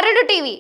గరుడు TV.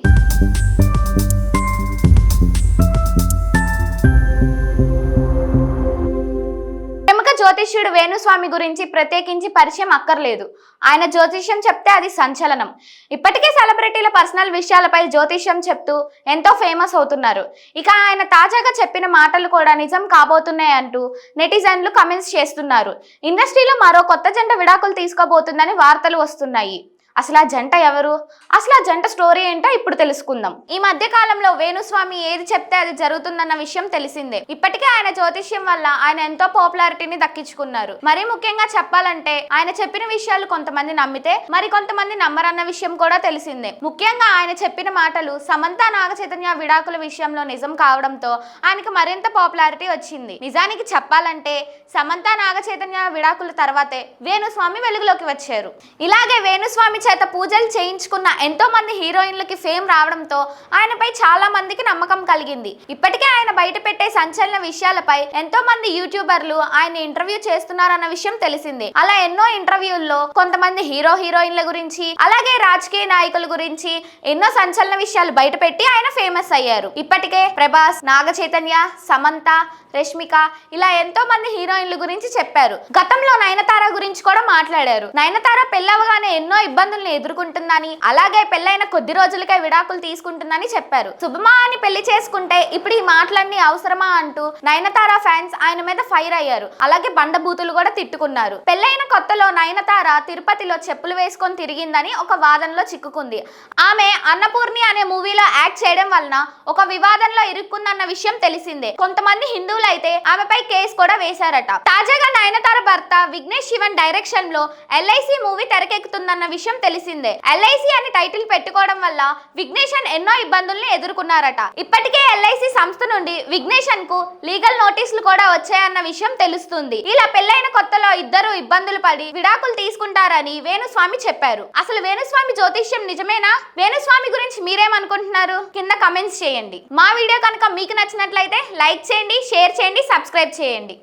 ప్రముఖ జ్యోతిష్యుడు వేణుస్వామి గురించి ప్రత్యేకించి పరిచయం అక్కర్లేదు. ఆయన జ్యోతిష్యం చెప్తే అది సంచలనం. ఇప్పటికే సెలబ్రిటీల పర్సనల్ విషయాలపై జ్యోతిష్యం చెప్తూ ఎంతో ఫేమస్ అవుతున్నారు. ఇక ఆయన తాజాగా చెప్పిన మాటలు కూడా నిజం కాబోతున్నాయంటూ నెటిజన్లు కమెంట్స్ చేస్తున్నారు. ఇండస్ట్రీలో మరో కొత్త జంట విడాకులు తీసుకోబోతుందని వార్తలు వస్తున్నాయి. అసలు ఆ జంట ఎవరు? అసలు ఆ జంట స్టోరీ ఏంటో ఇప్పుడు తెలుసుకుందాం. ఈ మధ్య కాలంలో వేణుస్వామి ఏది చెప్తే అది జరుగుతుందన్న విషయం తెలిసిందే. ఇప్పటికే ఆయన జ్యోతిష్యం వల్ల ఆయన ఎంతో పాపులారిటీని దక్కించుకున్నారు. మరీ ముఖ్యంగా చెప్పాలంటే ఆయన చెప్పిన విషయాలు కొంతమంది నమ్మితే మరి కొంతమంది నమ్మరన్న విషయం కూడా తెలిసిందే. ముఖ్యంగా ఆయన చెప్పిన మాటలు సమంత నాగచైతన్య విడాకుల విషయంలో నిజం కావడంతో ఆయనకు మరింత పాపులారిటీ వచ్చింది. నిజానికి చెప్పాలంటే సమంత నాగచైతన్య విడాకుల తర్వాతే వేణుస్వామి వెలుగులోకి వచ్చారు. ఇలాగే వేణుస్వామి చేత పూజలు చేయించుకున్న ఎంతో మంది హీరోయిన్లకి ఫేమ్ రావడంతో ఆయనపై చాలా మందికి నమ్మకం కలిగింది. ఇప్పటికే ఆయన బయట పెట్టే సంచలన విషయాలపై ఎంతో మంది యూట్యూబర్లు ఆయన ఇంటర్వ్యూ చేస్తున్నారన్న విషయం తెలిసిందే. అలా ఎన్నో ఇంటర్వ్యూల్లో కొంతమంది హీరోయిన్ల గురించి అలాగే రాజకీయ నాయకుల గురించి ఎన్నో సంచలన విషయాలు బయట పెట్టి ఆయన ఫేమస్ అయ్యారు. ఇప్పటికే ప్రభాస్, నాగచైతన్య, సమంత, రష్మిక ఇలా ఎంతో మంది హీరోయిన్ల గురించి చెప్పారు. గతంలో నయనతార గురించి కూడా మాట్లాడారు. నయనతార పెళ్ళవగానే ఎన్నో ఇబ్బందుల్ని ఎదుర్కొంటుందని అలాగే పెళ్ళైన కొద్ది రోజులకే విడాకులు తీసుకుంటుందని చెప్పారు. శుభమా అని పెళ్లి చేసుకుంటే ఇప్పుడు ఈ మాటలన్నీ అవసరమా అంటూ నయనతార ఫ్యాన్స్ ఆయన మీద ఫైర్ అయ్యారు. అలాగే బండబూతులు కూడా తిట్టుకున్నారు. పెళ్ళైన కొత్తలో నయనతార తిరుపతిలో చెప్పులు వేసుకొని తిరిగిందని ఒక వాదనలో చిక్కుకుంది. ఆమె అన్నపూర్ణి అనే మూవీలో యాక్ట్ చేయడం వలన ఒక వివాదంలో ఇరుక్కుందన్న విషయం తెలిసిందే. కొంతమంది హిందువులు అయితే ఆమెపై కేసు కూడా వేశారట. తాజాగా నయనతార భర్త విఘ్నేష్ శివన్ డైరెక్షన్ లో LIC మూవీ తెరకెక్కుతుందన్న విషయం తెలిసిందే. LIC అని టైటిల్ పెట్టుకోవడం వల్ల విఘ్నేషన్ ఎన్నో ఇబ్బందుల్ని ఎదుర్కొన్నారట. ఇప్పటికే LIC సంస్థ నుండి విఘ్నేషన్ కు లీగల్ నోటీసులు కూడా వచ్చాయన్న విషయం తెలుస్తుంది. ఇలా పెళ్లైన కొత్తలో ఇద్దరు ఇబ్బందులు పడి విడాకులు తీసుకుంటారని వేణుస్వామి చెప్పారు. అసలు వేణుస్వామి జ్యోతిష్యం నిజమేనా? వేణుస్వామి గురించి మీరేమనుకుంటున్నారు? కింద కమెంట్స్ చేయండి. మా వీడియో కనుక మీకు నచ్చినట్లయితే లైక్ చేయండి, షేర్ చేయండి, సబ్స్క్రైబ్ చేయండి.